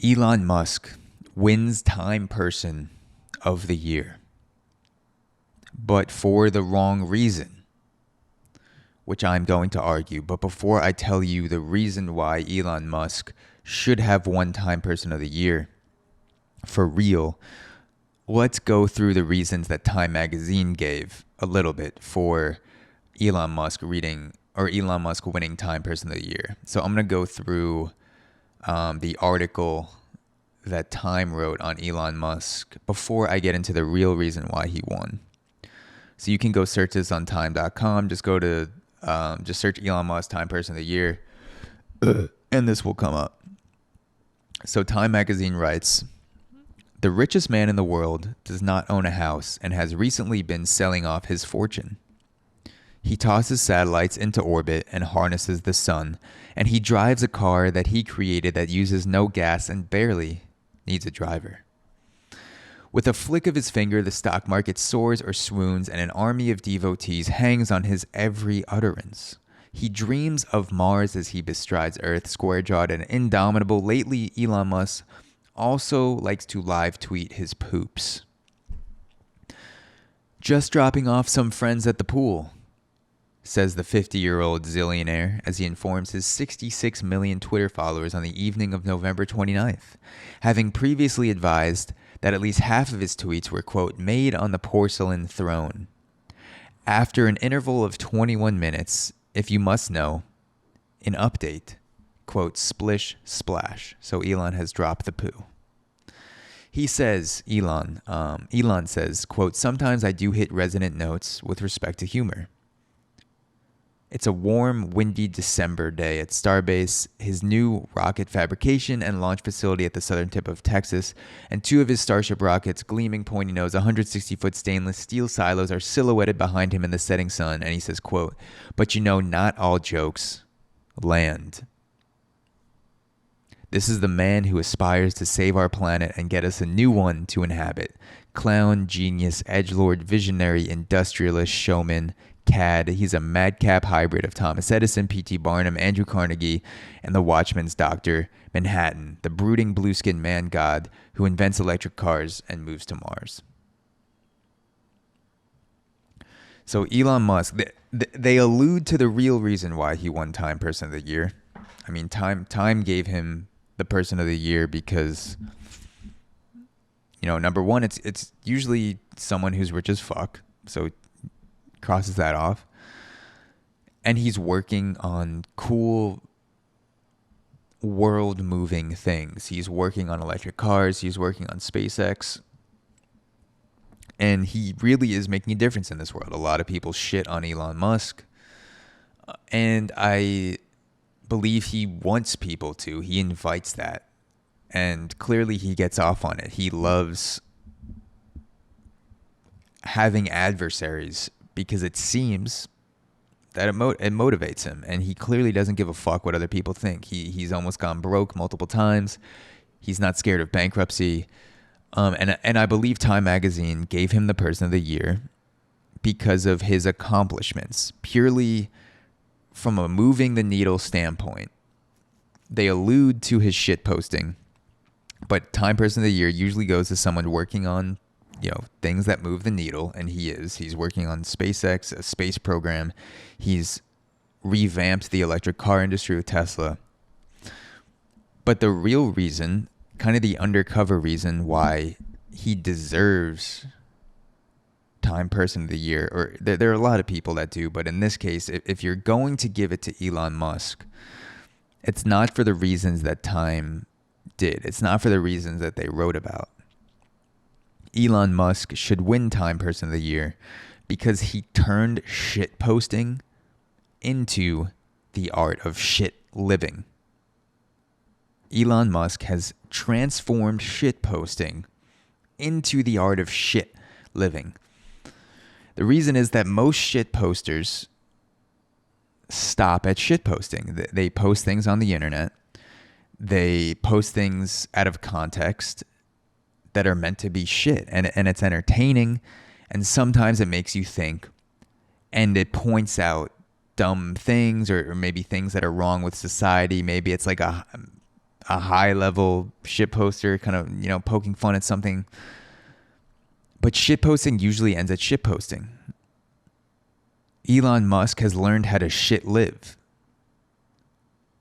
Elon Musk wins Time Person of the Year, but for the wrong reason, which I'm going to argue. But before I tell you the reason why Elon Musk should have won Time Person of the Year for real, let's go through the reasons that Time Magazine gave a little bit for Elon Musk winning Time Person of the Year. So I'm going to go through the article that Time wrote on Elon Musk before I get into the real reason why he won. So you can go search this on time.com. Just go to, just search Elon Musk Time Person of the Year, and this will come up. So Time Magazine writes, the richest man in the world does not own a house and has recently been selling off his fortune. He tosses satellites into orbit and harnesses the sun, and he drives a car that he created that uses no gas and barely needs a driver. With a flick of his finger, the stock market soars or swoons, and an army of devotees hangs on his every utterance. He dreams of Mars as he bestrides Earth, square-jawed and indomitable. Lately, Elon Musk also likes to live tweet his poops. Just dropping off some friends at the pool, says the 50-year-old zillionaire as he informs his 66 million Twitter followers on the evening of November 29th, having previously advised that at least half of his tweets were, quote, made on the porcelain throne. After an interval of 21 minutes, if you must know, an update, quote, splish splash. So Elon has dropped the poo. He says, Elon says, quote, sometimes I do hit resonant notes with respect to humor. It's a warm, windy December day at Starbase, his new rocket fabrication and launch facility at the southern tip of Texas, and two of his Starship rockets, gleaming pointy-nose, 160-foot stainless steel silos are silhouetted behind him in the setting sun, and he says, quote, but you know, not all jokes land. This is the man who aspires to save our planet and get us a new one to inhabit. Clown, genius, edgelord, visionary, industrialist, showman, cad. He's a madcap hybrid of Thomas Edison, P.T. Barnum, Andrew Carnegie, and the Watchman's Doctor, Manhattan, the brooding blue-skinned man-god who invents electric cars and moves to Mars. So Elon Musk, they allude to the real reason why he won Time Person of the Year. I mean, Time gave him the Person of the Year because, you know, number one, it's usually someone who's rich as fuck, so crosses that off. And he's working on cool world-moving things. He's working on electric cars. He's working on SpaceX. And he really is making a difference in this world. A lot of people shit on Elon Musk. And I believe he wants people to. He invites that. And clearly he gets off on it. He loves having adversaries because it seems that it motivates him. And he clearly doesn't give a fuck what other people think. He's almost gone broke multiple times. He's not scared of bankruptcy. And I believe Time Magazine gave him the Person of the Year because of his accomplishments, purely from a moving the needle standpoint. They allude to his shit posting, but Time Person of the Year usually goes to someone working on, you know, things that move the needle, and he's working on SpaceX, a space program. He's revamped the electric car industry with Tesla. But the real reason, kind of the undercover reason why he deserves Time Person of the Year, or there are a lot of people that do, but in this case, if you're going to give it to Elon Musk, it's not for the reasons that Time did. It's not for the reasons that they wrote about. Elon Musk should win Time Person of the Year because he turned shit posting into the art of shit living. Elon Musk has transformed shit posting into the art of shit living. The reason is that most shit posters stop at shit posting. They post things on the internet. They post things out of context that are meant to be shit. And it's entertaining. And sometimes it makes you think. And it points out dumb things or maybe things that are wrong with society. Maybe it's like a a high level shit poster, kind of, poking fun at something. But shit posting usually ends at shit posting. Elon Musk has learned how to shit live.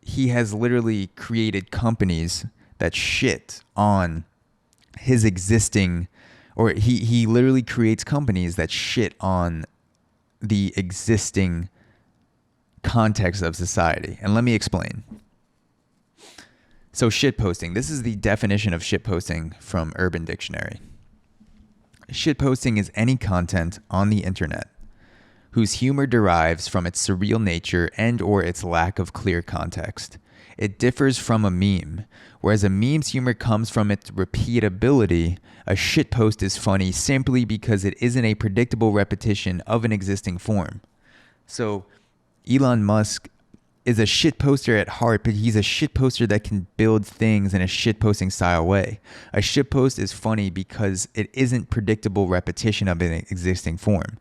He has literally created companies that shit on his existing, or he literally creates companies that shit on the existing context of society. And let me explain. So shitposting, this is the definition of shitposting from Urban Dictionary. Shitposting is any content on the internet whose humor derives from its surreal nature and or its lack of clear context. It differs from a meme. Whereas a meme's humor comes from its repeatability, a shitpost is funny simply because it isn't a predictable repetition of an existing form. So Elon Musk is a shitposter at heart, but he's a shitposter that can build things in a shitposting style way. A shitpost is funny because it isn't predictable repetition of an existing form.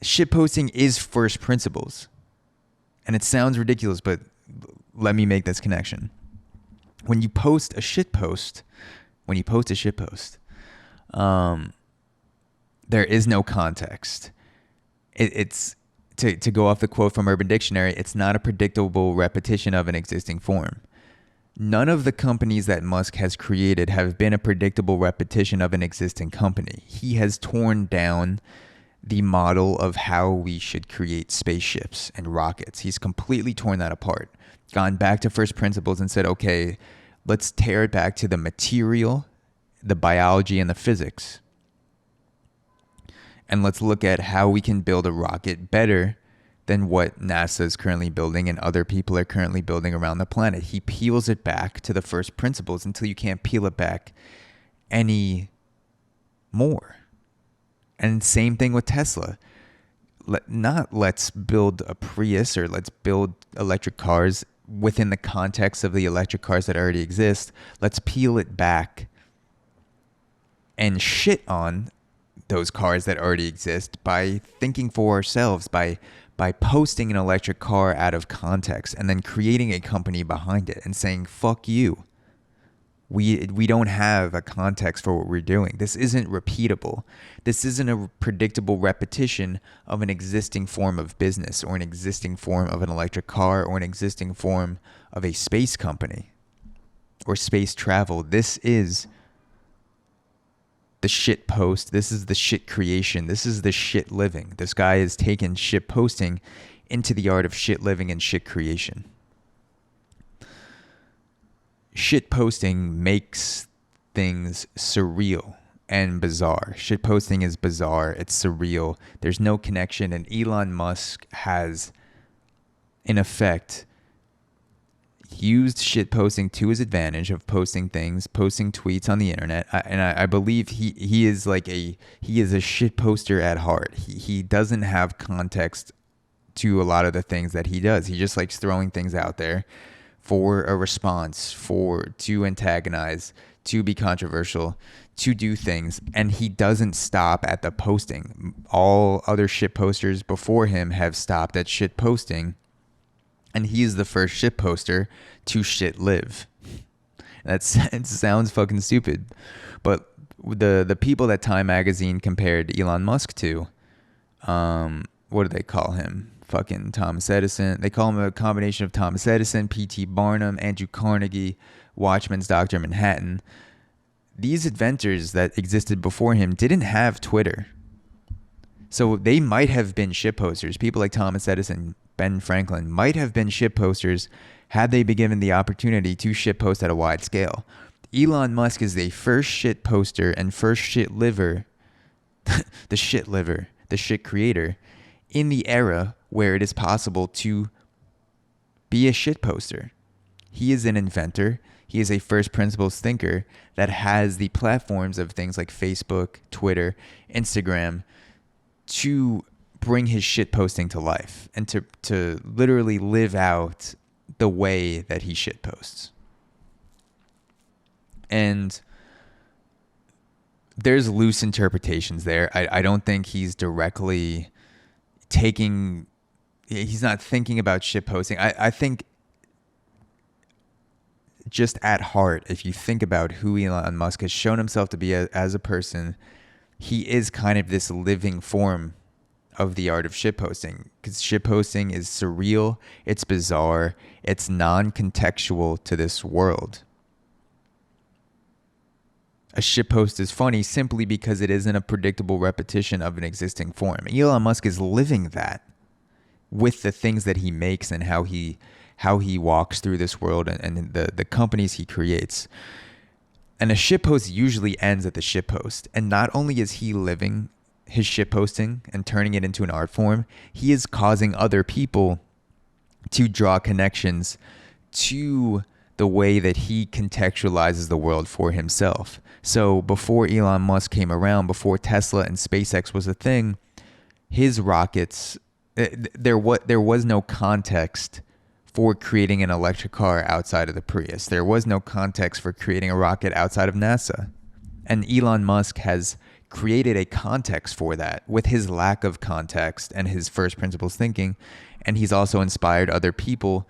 Shitposting is first principles. And it sounds ridiculous, but let me make this connection. When you post a shitpost, there is no context. It's to go off the quote from Urban Dictionary, it's not a predictable repetition of an existing form. None of the companies that Musk has created have been a predictable repetition of an existing company. He has torn down the model of how we should create spaceships and rockets. He's completely torn that apart, gone back to first principles and said, okay, let's tear it back to the material, the biology, and the physics. And let's look at how we can build a rocket better than what NASA is currently building and other people are currently building around the planet. He peels it back to the first principles until you can't peel it back any more. And same thing with Tesla. Let's build a Prius or let's build electric cars within the context of the electric cars that already exist. Let's peel it back and shit on those cars that already exist by thinking for ourselves, by posting an electric car out of context and then creating a company behind it and saying, fuck you. We don't have a context for what we're doing. This isn't repeatable. This isn't a predictable repetition of an existing form of business or an existing form of an electric car or an existing form of a space company or space travel. This is the shit post. This is the shit creation. This is the shit living. This guy has taken shit posting into the art of shit living and shit creation. Shit posting makes things surreal and bizarre. Shit posting is bizarre. It's surreal. There's no connection. And Elon Musk has, in effect, used shit posting to his advantage of posting things, posting tweets on the internet. I believe he is a shit poster at heart. He doesn't have context to a lot of the things that he does. He just likes throwing things out there for a response, to antagonize, to be controversial, to do things, and he doesn't stop at the posting. All other shit posters before him have stopped at shit posting, and he is the first shit poster to shit live. It sounds fucking stupid, but the people that Time Magazine compared Elon Musk to, what do they call him? Fucking Thomas Edison. They call him a combination of Thomas Edison, P.T. Barnum, Andrew Carnegie, Watchman's Dr. Manhattan. These inventors that existed before him didn't have Twitter. So they might have been shit posters. People like Thomas Edison, Ben Franklin might have been shit posters had they been given the opportunity to shit post at a wide scale. Elon Musk is the first shit poster and first shit liver, the shit creator, in the era where it is possible to be a shit poster. He is an inventor. He is a first principles thinker that has the platforms of things like Facebook, Twitter, Instagram to bring his shit posting to life and to literally live out the way that he shit posts. And there's loose interpretations there. I don't think he's directly he's not thinking about shit posting. I think just at heart, if you think about who Elon Musk has shown himself to be as a person, he is kind of this living form of the art of shitposting, because shitposting is surreal, it's bizarre, it's non-contextual to this world. A shitpost is funny simply because it isn't a predictable repetition of an existing form. Elon Musk is living that with the things that he makes and how he walks through this world and the companies he creates. And a shitpost usually ends at the shitpost. And not only is he living his shitposting and turning it into an art form, he is causing other people to draw connections to the way that he contextualizes the world for himself. So before Elon Musk came around, before Tesla and SpaceX was a thing, his rockets, there was no context for creating an electric car outside of the Prius. There was no context for creating a rocket outside of NASA. And Elon Musk has created a context for that with his lack of context and his first principles thinking. And he's also inspired other people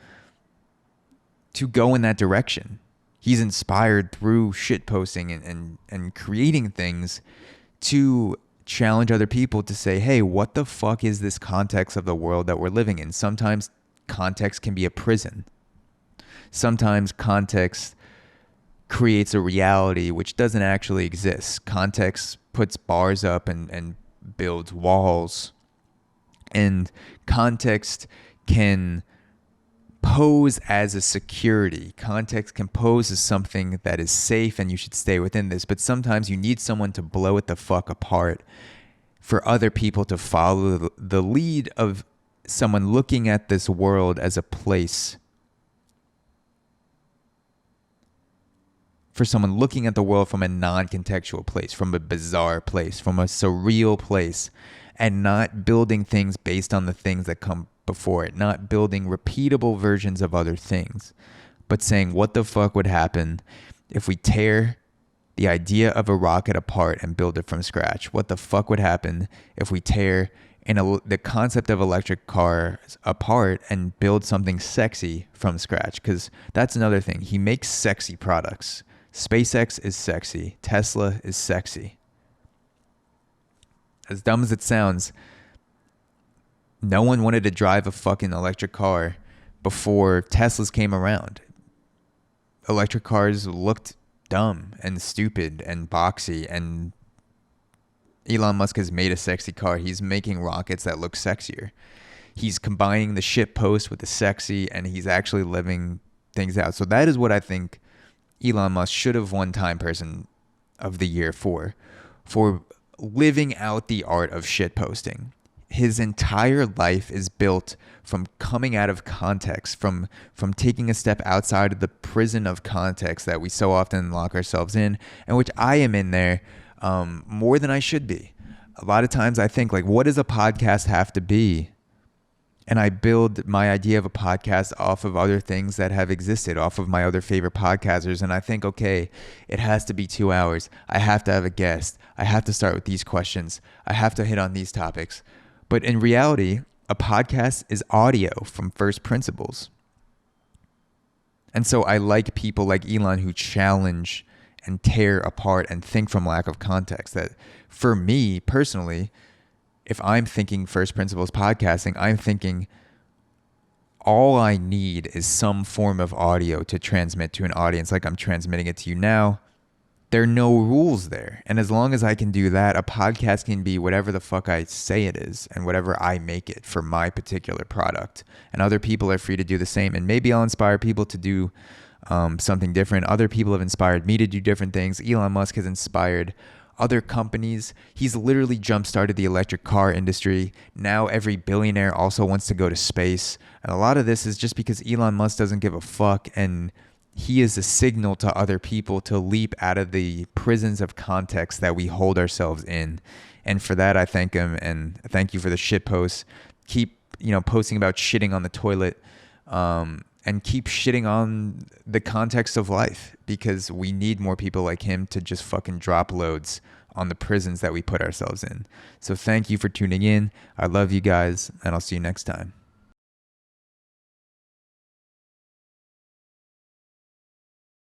to go in that direction. He's inspired through shitposting and creating things to challenge other people to say, hey, what the fuck is this context of the world that we're living in? Sometimes context can be a prison. Sometimes context creates a reality which doesn't actually exist. Context puts bars up and builds walls. And context can pose as a security. Context can pose as something that is safe and you should stay within this. But sometimes you need someone to blow it the fuck apart for other people to follow the lead of someone looking at this world as a place. For someone looking at the world from a non-contextual place, from a bizarre place, from a surreal place, and not building things based on the things that come before it, not building repeatable versions of other things, but saying what the fuck would happen if we tear the idea of a rocket apart and build it from scratch? What the fuck would happen if we tear the concept of electric cars apart and build something sexy from scratch? Because that's another thing. He makes sexy products. SpaceX is sexy. Tesla is sexy. As dumb as it sounds, no one wanted to drive a fucking electric car before Teslas came around. Electric cars looked dumb and stupid and boxy, and Elon Musk has made a sexy car. He's making rockets that look sexier. He's combining the shit post with the sexy, and he's actually living things out. So that is what I think Elon Musk should have won Time Person of the Year for living out the art of shit posting. His entire life is built from coming out of context, from taking a step outside of the prison of context that we so often lock ourselves in, and which I am in there more than I should be. A lot of times I think, like, what does a podcast have to be? And I build my idea of a podcast off of other things that have existed, off of my other favorite podcasters. And I think, okay, it has to be 2 hours. I have to have a guest. I have to start with these questions. I have to hit on these topics. But in reality, a podcast is audio from first principles. And so I like people like Elon who challenge and tear apart and think from lack of context. That for me personally, if I'm thinking first principles podcasting, I'm thinking all I need is some form of audio to transmit to an audience like I'm transmitting it to you now. There are no rules there. And as long as I can do that, a podcast can be whatever the fuck I say it is and whatever I make it for my particular product. And other people are free to do the same. And maybe I'll inspire people to do something different. Other people have inspired me to do different things. Elon Musk has inspired other companies. He's literally jump-started the electric car industry. Now every billionaire also wants to go to space. And a lot of this is just because Elon Musk doesn't give a fuck, and he is a signal to other people to leap out of the prisons of context that we hold ourselves in. And for that, I thank him, and thank you for the shit posts. Keep, posting about shitting on the toilet, and keep shitting on the context of life, because we need more people like him to just fucking drop loads on the prisons that we put ourselves in. So thank you for tuning in. I love you guys, and I'll see you next time.